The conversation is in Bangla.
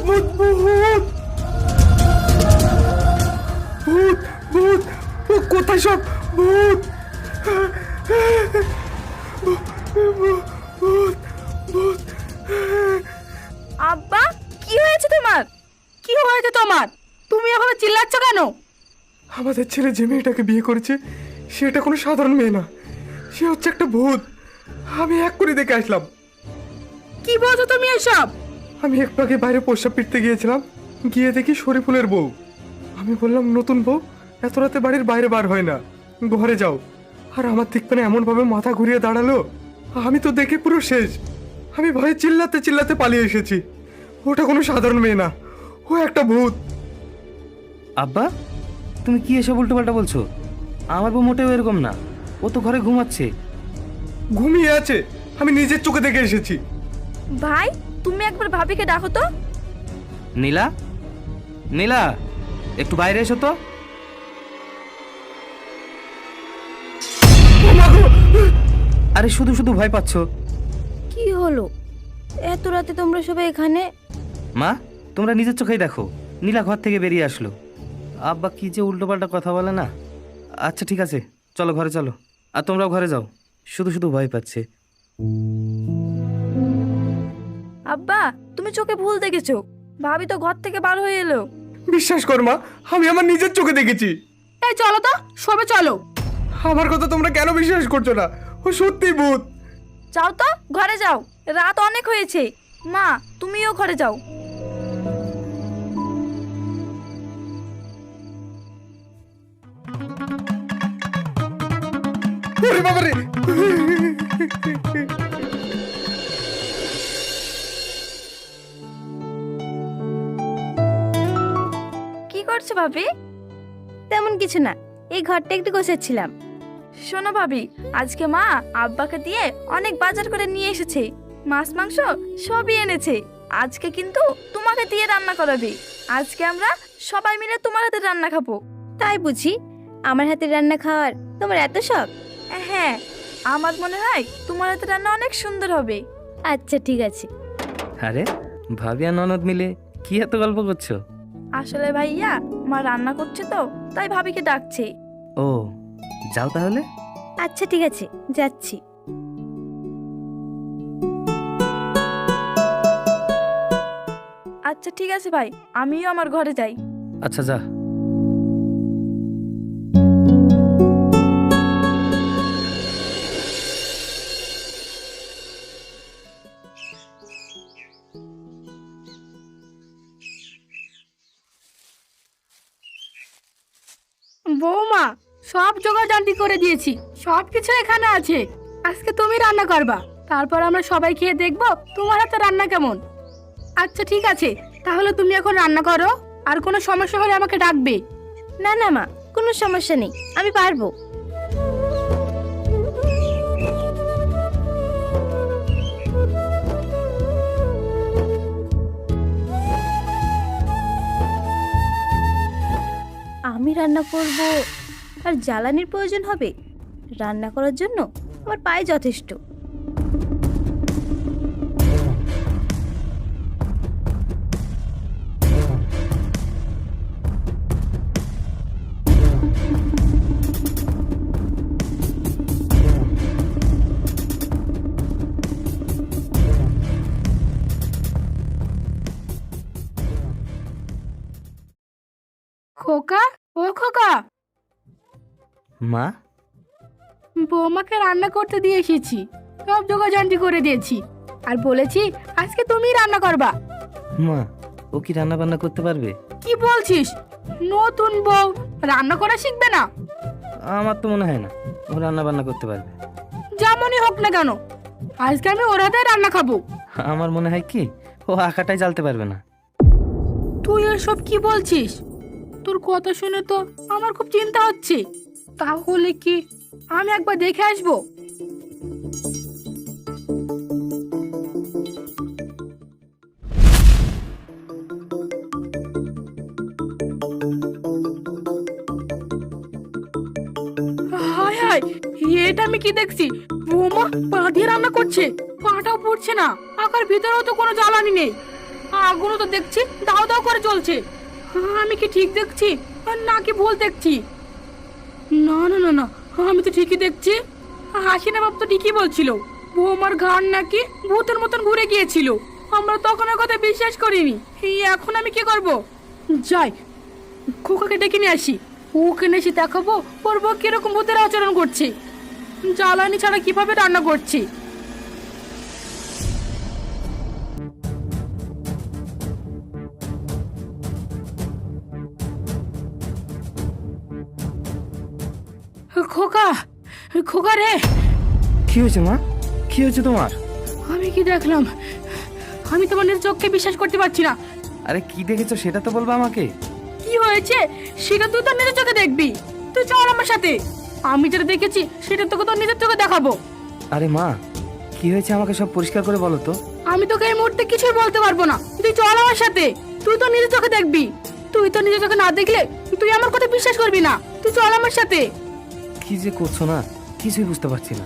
ভূত ভূত ভূত ভূত ভূত কোথায় সব ভূত ভূত ভূত। আব্বা কি হয়েছে তোমার? কি হয়েছে তোমার? তুমি এভাবে চিল্লাচ্ছ কেন? আমাদের ছেলে যে মেয়েটাকে বিয়ে করেছে সেটা কোনো সাধারণ মেয়ে না, সে হচ্ছে একটা ভূত। আমি এক করে দেখে আসলাম। কি বলছো তুমি এসব? আমি একটু আগে বাইরে প্রস্রাব পিটতে গিয়েছিলাম, গিয়ে দেখি শরীফুলের বউ। আমি বললাম, নতুন বউ এত রাতে বাড়ির বাইরে বার হয় না, ঘরে যাও। আর আমার দিক পেনে এমনভাবে মাথা ঘুরিয়ে দাঁড়ালো, আমি তো দেখে পুরো শেষ। আমি ভয়ে চিল্লাতে চিল্লাতে পালিয়ে এসেছি। ওটা কোনো সাধারণ মেয়ে না, ও একটা ভূত। আব্বা, তুমি কি এসব উল্টোপাল্টা বলছো? আমার বউ মোটেও এরকম না, ও তো ঘরে ঘুমাচ্ছে। ঘুমিয়ে আছে, আমি নিজের চোখে দেখে এসেছি। ভাই তুমি একবার ভাবিকে ডাকো তো। নীলা, নীলা, একটু বাইরে এসো তো। আরে শুধু শুধু ভয় পাচ্ছ? কি হলো এত রাতে তোমরা সবাই এখানে? মা, তোমরা নিজের চোখেই দেখো, নীলা ঘর থেকে বেরিয়ে আসলো। আব্বা কি যে উল্টোপাল্টা কথা বলে না। আচ্ছা ঠিক আছে, চলো ঘরে চলো। আর তোমরাও ঘরে যাও, শুধু শুধু ভয় পাচ্ছে। আব্বা তুমি চোখে ভুল দেখেছো, ভাবি তো ঘর থেকে বার হয়ে এলো। বিশ্বাস কর মা, আমি আমার নিজের চোখে দেখেছি। এই চলো তো, সবে চলো। আমার কথা তোমরা কেন বিশ্বাস করছো না? ও সত্যি ভূত। যাও তো, ঘরে যাও, রাত অনেক হয়েছে। মা তুমিও ঘরে যাও। ওরে বাবারে, কি করছো ভাবি? তেমন কিছু না, এই ঘরটা একটু গোছাচ্ছিলাম। শোনো ভাবি, আজকে মা আব্বাকে দিয়ে অনেক বাজার করে নিয়ে এসেছে, মাছ মাংস সবই এনেছে। আজকে কিন্তু তোমাকে দিয়ে রান্না করাবে। আজকে আমরা সবাই মিলে তোমার হাতে রান্না খাবো। তাই বুঝি? আমার হাতের রান্না খাওয়ার তোমার এত শখ? হ্যাঁ, আমার মনে হয় তোমার হাতে রান্না অনেক সুন্দর হবে। আচ্ছা ঠিক আছে। আরে ভাবি আর ননদ মিলে কি এত গল্প করছো? আসলে ভাইয়া মা রান্না করছে তো, তাই ভাবিকে ডাকছে। ও, যাও তাহলে। আচ্ছা ঠিক আছে, যাচ্ছি। আচ্ছা ঠিক আছে ভাই, আমিও আমার ঘরে যাই। আচ্ছা যা। বৌমা, সব জোগাড় করে দিয়েছি, সব কিছু এখানে আছে। আজকে তুমি রান্না করবা, তারপর আমরা সবাই খেয়ে দেখবো তোমার হাতে রান্না কেমন। আচ্ছা ঠিক আছে, তাহলে তুমি এখন রান্না করো, আর কোনো সমস্যা হলে আমাকে ডাকবে। না না মা, কোনো সমস্যা নেই, আমি পারবো। আমি রান্না করব আর জ্বালানির প্রয়োজন হবে? রান্না করার জন্য আমার পায়ে যথেষ্ট। খোকা, ও খোকা, মা, বৌমাকে রান্না করতে দিয়ে এসেছি, সব জোগাড় করে দিয়েছি, আর বলেছি আজকে তুমি রান্না করবা। মা, ও কি রান্না বান্না করতে পারবে? কি বলছিস? নতুন বউ রান্না করা শিখবে না? আমার তো মনে হয় না ও রান্না বান্না করতে পারবে। যেমনই হোক না কেন, আজকে আমি ওর হাতে রান্না খাবো। আমার মনে হয় কি ও আঁকাটাই জ্বালতে পারবে না। তুই এসব কি বলছিস? তোর কথা শুনে তো আমার খুব চিন্তা হচ্ছে। তাহলে কি আমি একবার দেখে আসবো? হায় হায়, এটা আমি কি দেখছি? বৌমা পা দিয়ে রান্না করছে, পাটাও পড়ছে না, পাখার ভিতরেও তো কোনো জ্বালানি নেই। আগুনও তো দেখছি দাও দাও করে জ্বলছে। আমি কি ঠিক দেখছি নাকি ভুল দেখছি? না না না না, আমি তো ঠিকই দেখছি। হাসিনা বাপ তো ঠিকই বলছিল বৌমার ঘাড় নাকি ভূতের মতন ঘুরে গিয়েছিল। আমরা তখন আর কথা বিশ্বাস করিনি। এখন আমি কি করব? যাই খোকাকে ডেকে নিয়ে আসি, ওকে এসে দেখাবো ওর বউ কিরকম ভূতের আচরণ করছে, জ্বালানি ছাড়া কিভাবে রান্না করছে। খোকা, খোকা রে, কি হয়েছে মা? কি হয়েছে তোমার? আমি কি দেখলাম? আমি তোমার নিজের চোখকে বিশ্বাস করতে পারছি না। আরে কি দেখেছো সেটা তো বলবা আমাকে। কি হয়েছে সেটা তুই তোর নিজের চোখে দেখবি। তুই চল আমার সাথে, আমি যেটা দেখেছি সেটা তোকে তোর নিজের চোখে দেখাবো। আরে মা, কি হয়েছে আমাকে সব পরিষ্কার করে বলো তো। আমি তোকে এই মুহূর্তে কিছুই বলতে পারবো না, তুই চল আমার সাথে। তুই তো নিজের চোখে দেখবি, তুই তো নিজের চোখে না দেখলে তুই আমার কথা বিশ্বাস করবি না। তুই চল আমার সাথে। কি যে করছো না, কিছুই বুঝতে পারছি না।